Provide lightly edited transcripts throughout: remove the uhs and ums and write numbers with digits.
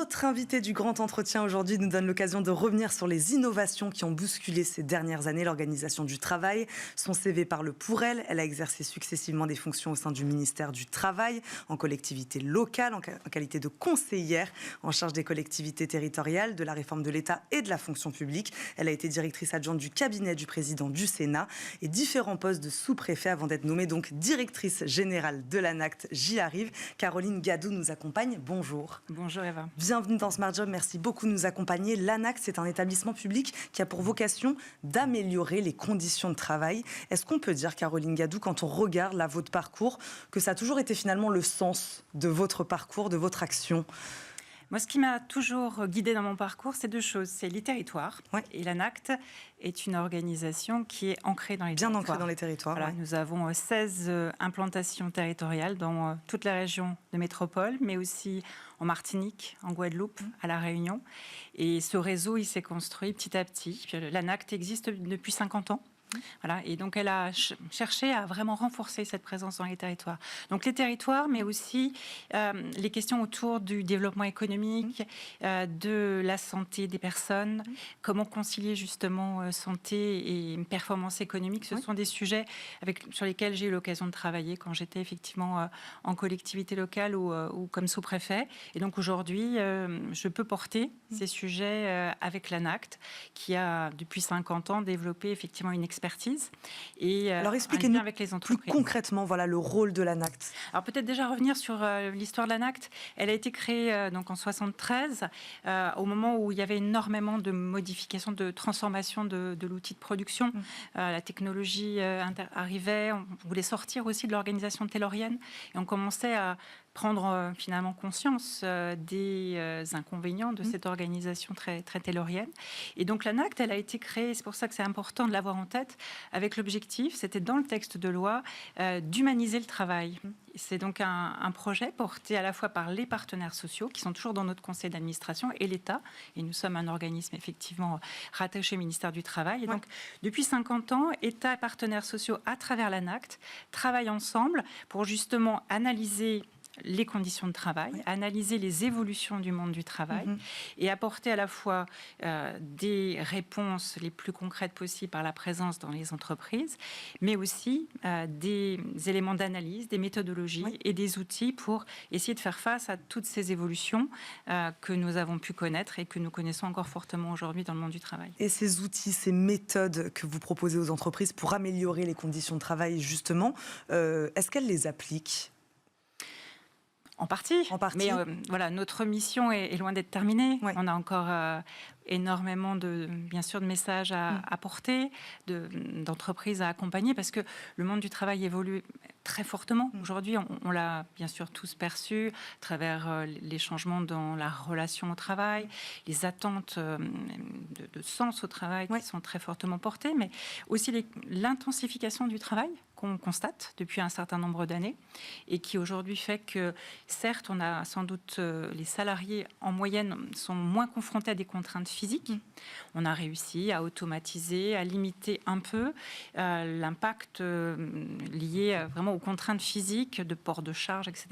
Notre invité du grand entretien aujourd'hui nous donne l'occasion de revenir sur les innovations qui ont bousculé ces dernières années l'organisation du travail. Son CV parle pour elle. Elle a exercé successivement des fonctions au sein du ministère du Travail, en collectivité locale, en qualité de conseillère en charge des collectivités territoriales, de la réforme de l'État et de la fonction publique. Elle a été directrice adjointe du cabinet du président du Sénat et différents postes de sous-préfet avant d'être nommée donc directrice générale de l'ANACT. J'y arrive. Caroline Gadou nous accompagne. Bonjour. Bonjour Eva. Bienvenue dans Smart Job, merci beaucoup de nous accompagner. L'ANACT, c'est un établissement public qui a pour vocation d'améliorer les conditions de travail. Est-ce qu'on peut dire, Caroline Gadou, quand on regarde là votre parcours, que ça a toujours été finalement le sens de votre parcours, de votre action ? Moi, ce qui m'a toujours guidée dans mon parcours, c'est deux choses. C'est les territoires. Ouais. Et l'ANACT est une organisation qui est ancrée dans les territoires. Bien ancrée dans les territoires. Voilà, ouais. Nous avons 16 implantations territoriales dans toute la région de métropole, mais aussi en Martinique, en Guadeloupe, à La Réunion. Et ce réseau, il s'est construit petit à petit. L'ANACT existe depuis 50 ans. Voilà, et donc elle a cherché à vraiment renforcer cette présence dans les territoires. Donc les territoires, mais aussi les questions autour du développement économique, de la santé des personnes, comment concilier justement santé et performance économique. Ce sont des sujets sur lesquels j'ai eu l'occasion de travailler quand j'étais effectivement en collectivité locale ou comme sous-préfet. Et donc aujourd'hui, je peux porter ces sujets avec l'ANACT, qui a depuis 50 ans développé effectivement une expertise et alors expliquez-nous avec les entreprises. Plus concrètement, voilà le rôle de l'ANACT. Alors peut-être déjà revenir sur l'histoire de l'ANACT. Elle a été créée donc en 73, au moment où il y avait énormément de modifications, de transformations de l'outil de production. La technologie arrivait, on voulait sortir aussi de l'organisation taylorienne et on commençait à prendre finalement conscience des inconvénients de cette organisation très, très taylorienne. Et donc l'ANACT, elle a été créée, c'est pour ça que c'est important de l'avoir en tête, avec l'objectif, c'était dans le texte de loi, d'humaniser le travail. C'est donc un projet porté à la fois par les partenaires sociaux, qui sont toujours dans notre conseil d'administration, et l'État. Et nous sommes un organisme effectivement rattaché au ministère du Travail. Et donc, depuis 50 ans, État et partenaires sociaux, à travers l'ANACT, travaillent ensemble pour justement analyser les conditions de travail, analyser les évolutions du monde du travail et apporter à la fois des réponses les plus concrètes possibles par la présence dans les entreprises, mais aussi des éléments d'analyse, des méthodologies et des outils pour essayer de faire face à toutes ces évolutions que nous avons pu connaître et que nous connaissons encore fortement aujourd'hui dans le monde du travail. Et ces outils, ces méthodes que vous proposez aux entreprises pour améliorer les conditions de travail, justement, est-ce qu'elles les appliquent ? En partie. Mais voilà, notre mission est loin d'être terminée. On a encore énormément bien sûr, de messages à apporter, d'entreprises à accompagner, parce que le monde du travail évolue très fortement. Aujourd'hui, on l'a bien sûr tous perçu à travers les changements dans la relation au travail, les attentes de sens au travail qui sont très fortement portées, mais aussi l'intensification du travail qu'on constate depuis un certain nombre d'années et qui aujourd'hui fait que, certes, on a sans doute les salariés en moyenne sont moins confrontés à des contraintes physiques. On a réussi à automatiser, à limiter un peu l'impact lié vraiment aux contraintes physiques de port de charge, etc.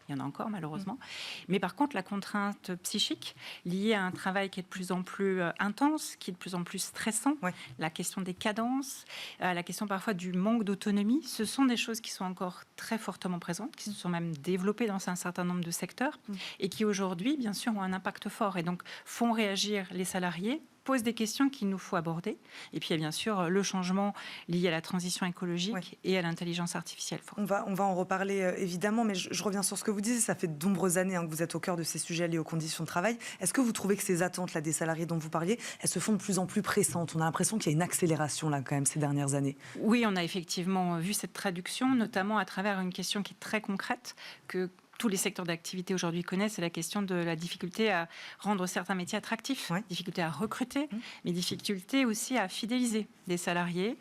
Il y en a encore, malheureusement. Mais par contre, la contrainte psychique liée à un travail qui est de plus en plus intense, qui est de plus en plus stressant, la question des cadences, la question parfois du manque d'autonomie, ce sont des choses qui sont encore très fortement présentes, qui se sont même développées dans un certain nombre de secteurs et qui aujourd'hui, bien sûr, ont un impact fort et donc font réagir les salariés, posent des questions qu'il nous faut aborder. Et puis, il y a bien sûr le changement lié à la transition écologique et à l'intelligence artificielle. On va en reparler évidemment, mais je reviens sur ce que vous disiez. Ça fait de nombreuses années que vous êtes au cœur de ces sujets liés aux conditions de travail. Est-ce que vous trouvez que ces attentes là, des salariés dont vous parliez, elles se font de plus en plus pressantes ? On a l'impression qu'il y a une accélération là, quand même, ces dernières années. Oui, on a effectivement vu cette traduction, notamment à travers une question qui est très concrète, que tous les secteurs d'activité aujourd'hui connaissent, c'est la question de la difficulté à rendre certains métiers attractifs, difficulté à recruter, mais difficulté aussi à fidéliser des salariés,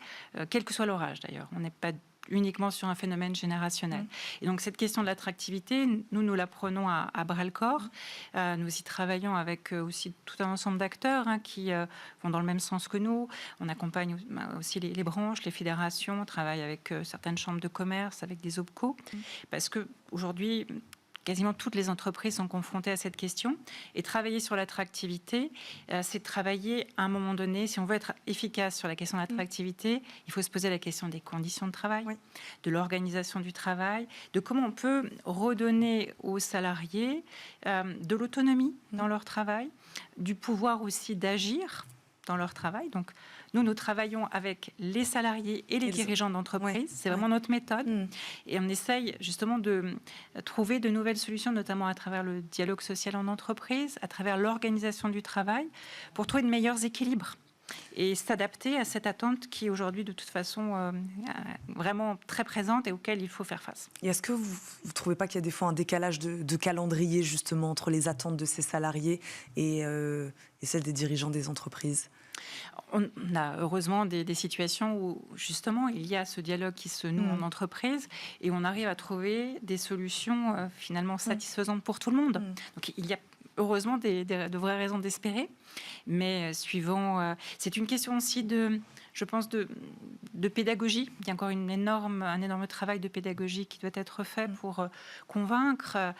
quel que soit leur âge d'ailleurs. On n'est pas uniquement sur un phénomène générationnel. Et donc cette question de l'attractivité, nous la prenons à bras-le-corps. Nous y travaillons avec aussi tout un ensemble d'acteurs qui vont dans le même sens que nous. On accompagne aussi les branches, les fédérations, on travaille avec certaines chambres de commerce, avec des OPCO, parce qu'aujourd'hui, quasiment toutes les entreprises sont confrontées à cette question. Et travailler sur l'attractivité, c'est travailler à un moment donné, si on veut être efficace sur la question de l'attractivité, il faut se poser la question des conditions de travail, de l'organisation du travail, de comment on peut redonner aux salariés de l'autonomie dans leur travail, du pouvoir aussi d'agir dans leur travail. Donc, nous travaillons avec les salariés et les dirigeants d'entreprise. C'est vraiment notre méthode. Et on essaye justement de trouver de nouvelles solutions, notamment à travers le dialogue social en entreprise, à travers l'organisation du travail, pour trouver de meilleurs équilibres et s'adapter à cette attente qui est aujourd'hui de toute façon vraiment très présente et auquel il faut faire face. Et est-ce que vous ne trouvez pas qu'il y a des fois un décalage de calendrier justement entre les attentes de ces salariés et celles des dirigeants des entreprises ? On a heureusement des situations où justement il y a ce dialogue qui se noue en entreprise et on arrive à trouver des solutions finalement satisfaisantes pour tout le monde. Donc il y a heureusement de vraies raisons d'espérer, mais suivant, c'est une question aussi je pense, de pédagogie. Il y a encore un énorme travail de pédagogie qui doit être fait pour convaincre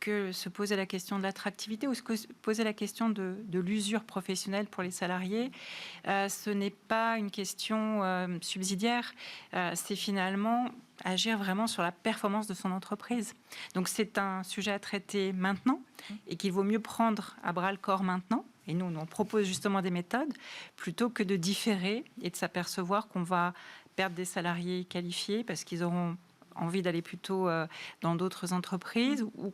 que se poser la question de l'attractivité ou se poser la question de l'usure professionnelle pour les salariés, ce n'est pas une question subsidiaire, c'est finalement agir vraiment sur la performance de son entreprise. Donc c'est un sujet à traiter maintenant et qu'il vaut mieux prendre à bras-le-corps maintenant. Et nous, on propose justement des méthodes plutôt que de différer et de s'apercevoir qu'on va perdre des salariés qualifiés parce qu'ils auront envie d'aller plutôt dans d'autres entreprises ou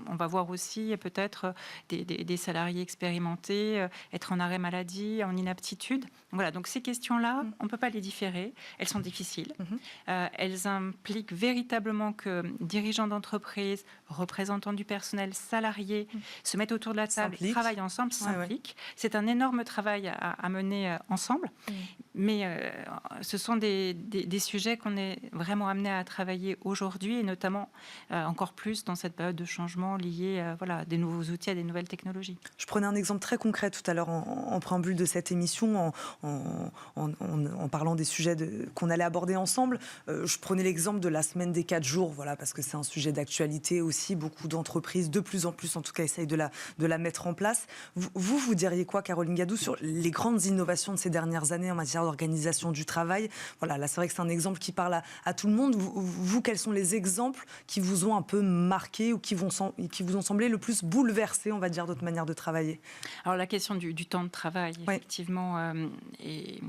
on va voir aussi peut-être des salariés expérimentés être en arrêt maladie, en inaptitude. Voilà, donc ces questions-là, on ne peut pas les différer. Elles sont difficiles. Elles impliquent véritablement que dirigeants d'entreprise, représentants du personnel, salariés se mettent autour de la table et travaillent ensemble, s'impliquent. C'est un énorme travail à mener ensemble. Mais ce sont des sujets qu'on est vraiment amené à travailler aujourd'hui et notamment encore plus dans cette période de changement liée à des nouveaux outils, à des nouvelles technologies. Je prenais un exemple très concret tout à l'heure en préambule de cette émission, en parlant des sujets qu'on allait aborder ensemble. Je prenais l'exemple de la semaine des 4 jours, parce que c'est un sujet d'actualité aussi. Beaucoup d'entreprises, de plus en plus en tout cas, essayent de la mettre en place. Vous diriez quoi, Caroline Gadou, sur les grandes innovations de ces dernières années en matière d'organisation du travail ? Voilà, là c'est vrai que c'est un exemple qui parle à tout le monde. Vous, quels sont les exemples qui vous ont un peu marqué ou qui vous ont semblé le plus bouleversé, on va dire, votre manière de travailler ? Alors la question du temps de travail, effectivement, est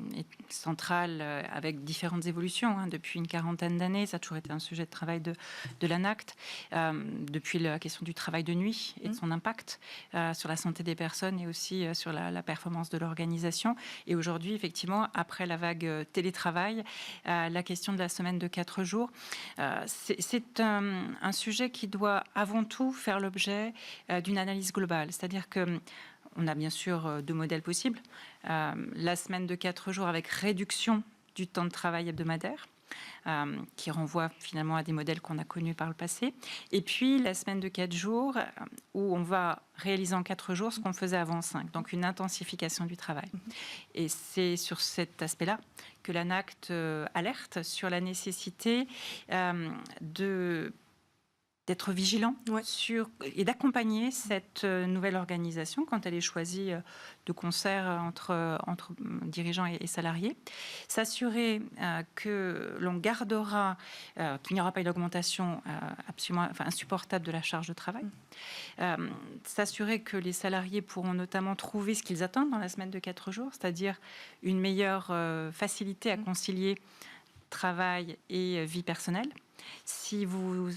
centrale avec différentes évolutions. Depuis une quarantaine d'années, ça a toujours été un sujet de travail de l'ANACT, depuis la question du travail de nuit et de son impact sur la santé des personnes et aussi sur la performance de l'organisation. Et aujourd'hui, effectivement, après la vague télétravail, la question de la semaine de 4 jours, c'est un sujet qui doit avant tout faire l'objet d'une analyse globale. C'est-à-dire qu'on a bien sûr 2 modèles possibles. La semaine de 4 jours avec réduction du temps de travail hebdomadaire, qui renvoie finalement à des modèles qu'on a connus par le passé. Et puis la semaine de 4 jours où on va réaliser en 4 jours ce qu'on faisait avant 5, donc une intensification du travail. Et c'est sur cet aspect-là que l'ANACT alerte sur la nécessité d'être vigilant et d'accompagner cette nouvelle organisation quand elle est choisie de concert entre dirigeants et salariés. S'assurer que l'on gardera, qu'il n'y aura pas une augmentation absolument insupportable de la charge de travail. S'assurer que les salariés pourront notamment trouver ce qu'ils attendent dans la semaine de 4 jours, c'est-à-dire une meilleure facilité à concilier travail et vie personnelle. Si vous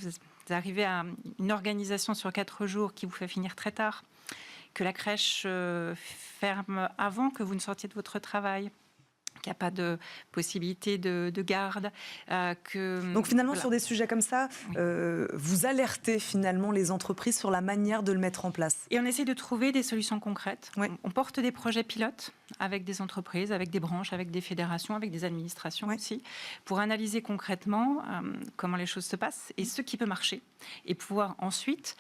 arrivez à une organisation sur 4 jours qui vous fait finir très tard, que la crèche ferme avant que vous ne sortiez de votre travail, qu'il n'y a pas de possibilité de garde. Donc finalement, sur des sujets comme ça, vous alertez finalement les entreprises sur la manière de le mettre en place. Et on essaie de trouver des solutions concrètes. On porte des projets pilotes avec des entreprises, avec des branches, avec des fédérations, avec des administrations aussi, pour analyser concrètement comment les choses se passent et ce qui peut marcher. Et pouvoir ensuite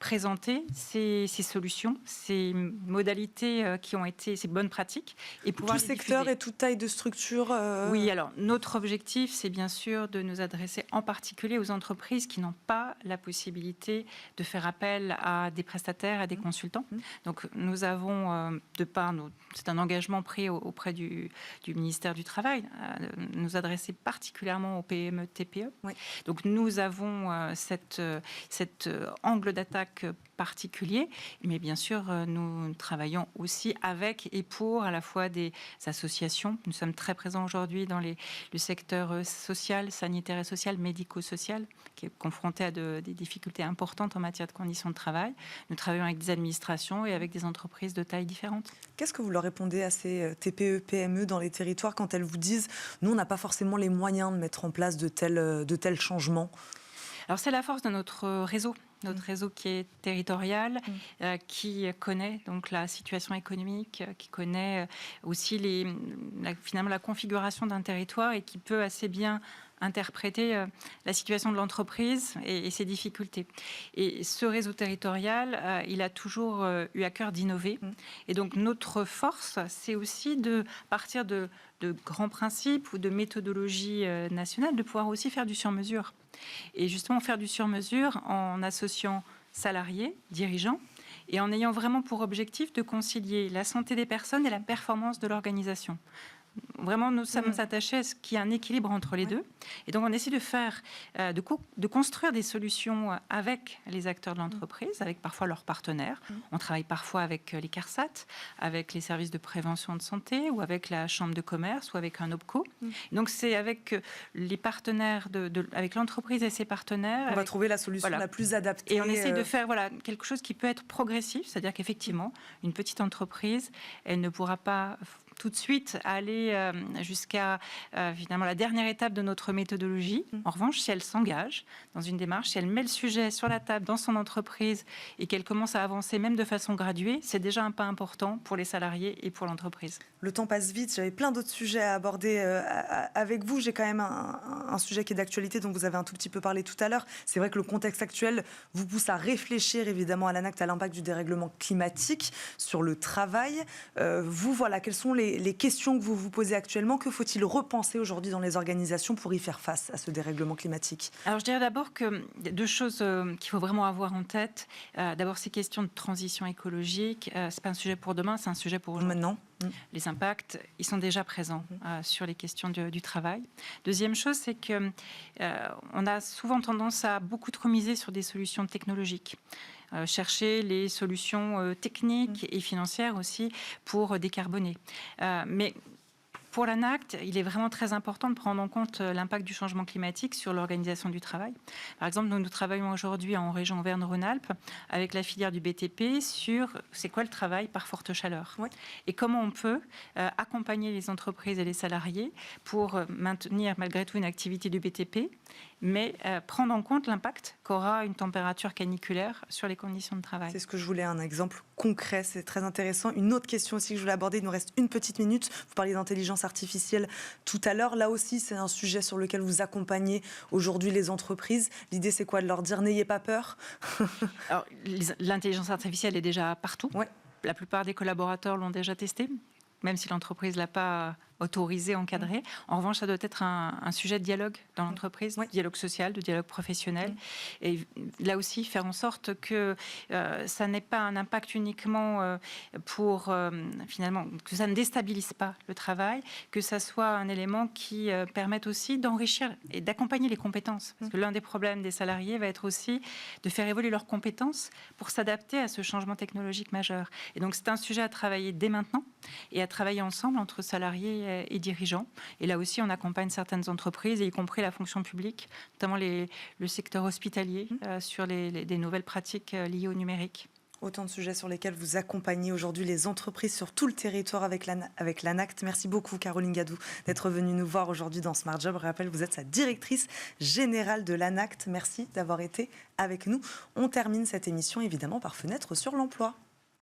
présenter ces solutions, ces modalités qui ont été, ces bonnes pratiques, et pouvoir tout secteur et toute taille de structure. Oui, alors notre objectif, c'est bien sûr de nous adresser en particulier aux entreprises qui n'ont pas la possibilité de faire appel à des prestataires, à des consultants. Donc nous avons, c'est un engagement pris auprès du ministère du Travail, nous adresser particulièrement aux PME, TPE. Oui. Donc nous avons cet angle d'attaque particulier, mais bien sûr, nous travaillons aussi avec et pour à la fois des associations. Nous sommes très présents aujourd'hui dans le secteur social, sanitaire et social, médico-social, qui est confronté à des difficultés importantes en matière de conditions de travail. Nous travaillons avec des administrations et avec des entreprises de tailles différentes. Qu'est-ce que vous leur répondez à ces TPE, PME dans les territoires quand elles vous disent « nous, on n'a pas forcément les moyens de mettre en place de tels changements » ? Alors c'est la force de notre réseau. Notre réseau qui est territorial, qui connaît donc la situation économique, qui connaît aussi finalement la configuration d'un territoire et qui peut assez bien interpréter la situation de l'entreprise et ses difficultés. Et ce réseau territorial, il a toujours eu à cœur d'innover. Et donc notre force, c'est aussi de partir de grands principes ou de méthodologies nationales, de pouvoir aussi faire du sur-mesure. Et justement faire du sur-mesure en associant salariés, dirigeants, et en ayant vraiment pour objectif de concilier la santé des personnes et la performance de l'organisation. Vraiment, nous sommes attachés à ce qu'il y ait un équilibre entre les deux. Et donc, on essaie de faire, de construire des solutions avec les acteurs de l'entreprise, avec parfois leurs partenaires. On travaille parfois avec les CARSAT, avec les services de prévention de santé, ou avec la chambre de commerce, ou avec un OPCO. Donc, c'est avec les partenaires, avec l'entreprise et ses partenaires. On va trouver la solution la plus adaptée. Et on essaie de faire quelque chose qui peut être progressif, c'est-à-dire qu'effectivement, une petite entreprise, elle ne pourra pas tout de suite aller jusqu'à finalement la dernière étape de notre méthodologie. En revanche, si elle s'engage dans une démarche, si elle met le sujet sur la table dans son entreprise et qu'elle commence à avancer même de façon graduée, c'est déjà un pas important pour les salariés et pour l'entreprise. Le temps passe vite, j'avais plein d'autres sujets à aborder avec vous. J'ai quand même un sujet qui est d'actualité dont vous avez un tout petit peu parlé tout à l'heure. C'est vrai que le contexte actuel vous pousse à réfléchir évidemment à l'ANACT, à l'impact du dérèglement climatique sur le travail. Quelles sont les questions que vous vous posez actuellement? Que faut-il repenser aujourd'hui dans les organisations pour y faire face à ce dérèglement climatique? Alors je dirais d'abord que deux choses qu'il faut vraiment avoir en tête. D'abord, ces questions de transition écologique, c'est pas un sujet pour demain, c'est un sujet pour aujourd'hui. Maintenant. Les impacts, ils sont déjà présents sur les questions du travail. Deuxième chose, c'est que on a souvent tendance à beaucoup trop miser sur des solutions technologiques. Chercher les solutions techniques et financières aussi pour décarboner. Mais pour l'ANACT, il est vraiment très important de prendre en compte l'impact du changement climatique sur l'organisation du travail. Par exemple, nous travaillons aujourd'hui en région Auvergne-Rhône-Alpes avec la filière du BTP sur c'est quoi le travail par forte chaleur et comment on peut accompagner les entreprises et les salariés pour maintenir malgré tout une activité du BTP, mais prendre en compte l'impact qu'aura une température caniculaire sur les conditions de travail. C'est ce que je voulais, un exemple concret, c'est très intéressant. Une autre question aussi que je voulais aborder, il nous reste une petite minute. Vous parliez d'intelligence artificielle tout à l'heure. Là aussi, c'est un sujet sur lequel vous accompagnez aujourd'hui les entreprises. L'idée, c'est quoi? De leur dire, n'ayez pas peur. Alors, l'intelligence artificielle est déjà partout. La plupart des collaborateurs l'ont déjà testé, même si l'entreprise ne l'a pas autorisé, encadré. En revanche, ça doit être un sujet de dialogue dans l'entreprise, de dialogue social, de dialogue professionnel. Et là aussi, faire en sorte que ça n'ait pas un impact uniquement finalement, que ça ne déstabilise pas le travail, que ça soit un élément qui permette aussi d'enrichir et d'accompagner les compétences. Parce que l'un des problèmes des salariés va être aussi de faire évoluer leurs compétences pour s'adapter à ce changement technologique majeur. Et donc, c'est un sujet à travailler dès maintenant et à travailler ensemble entre salariés et dirigeants. Et là aussi, on accompagne certaines entreprises, y compris la fonction publique, notamment le secteur hospitalier, sur des nouvelles pratiques liées au numérique. Autant de sujets sur lesquels vous accompagnez aujourd'hui les entreprises sur tout le territoire avec l'ANACT. Merci beaucoup, Caroline Gadou, d'être venue nous voir aujourd'hui dans Smart Job. Je rappelle, vous êtes sa directrice générale de l'ANACT. Merci d'avoir été avec nous. On termine cette émission, évidemment, par Fenêtre sur l'emploi.